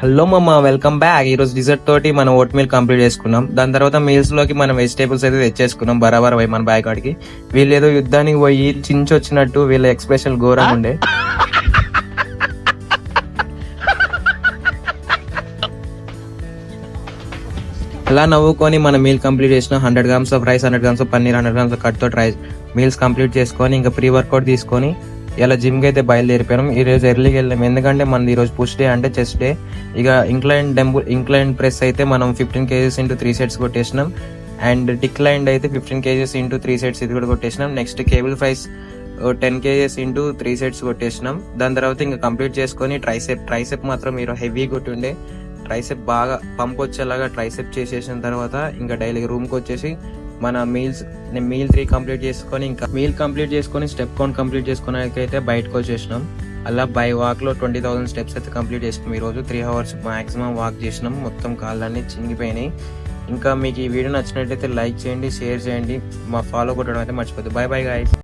Hello మమ్మ, welcome back. ఈ రోజు డిజర్ట్ తోటి మనం ఓట్ మీల్ కంప్లీట్ చేసుకున్నాం. దాని తర్వాత మీల్స్ లోకి మనం వెజిటేబుల్స్ అయితే తెచ్చేసుకున్నాం బరాబర్ పోయి మన బాయ్ కాడికి. వీళ్ళు ఏదో యుద్ధానికి పోయి చించొచ్చినట్టు వీళ్ళ ఎక్స్ప్రెషన్ ఘోరం ఉండే. అలా నవ్వుకొని మన మీల్ కంప్లీట్ చేసిన 100 grams of rice, 100 grams of paneer, 100 grams of cut తోటి రైస్ మీల్స్ కంప్లీట్ చేసుకొని ఇంకా ప్రీ వర్కౌట్ తీసుకొని ఇలా జిమ్ కి అయితే బయలుదేరిపోయాం. ఈ రోజు ఎర్లీకి వెళ్ళాం, ఎందుకంటే మనది ఈ రోజు పుష్ డే అంటే చెస్ట్ డే. ఇక ఇంక్లైన్ ప్రెస్ అయితే మనం 15 kgs ఇంటూ 3 sets కొట్టేసినాం. అండ్ డిక్లైన్ అయితే 15 kgs ఇంటూ 3 sets ఇది కూడా కొట్టేసినాం. Next cable flies 10 kgs into 3 sets కొట్టేసినాం. దాని తర్వాత ఇంకా కంప్లీట్ చేసుకొని ట్రైసెప్ మాత్రం మీరు హెవీ కొట్టుండే. ట్రైసెప్ బాగా పంప్ వచ్చేలాగా ట్రైసెప్ చేసేసిన తర్వాత ఇంకా డైలీ రూమ్ కి వచ్చేసి మన మీల్ 3 కంప్లీట్ చేసుకొని ఇంకా మీల్ కంప్లీట్ చేసుకొని స్టెప్ కౌంట్ కంప్లీట్ చేసుకున్నాకైతే బయటకు వచ్చేసినాం. అలా బై వాక్ లో 20,000 స్టెప్స్ అయితే కంప్లీట్ చేసుకున్నాం. ఈ రోజు 3 hours మాక్సిమం వాక్ చేసినాం. మొత్తం కాళ్ళన్నీ చినిగిపోయినాయి. ఇంకా మీకు ఈ వీడియో నచ్చినట్లయితే లైక్ చేయండి, షేర్ చేయండి, మా ఫాలో కొట్టడం అయితే మర్చిపోద్దు. Bye bye guys.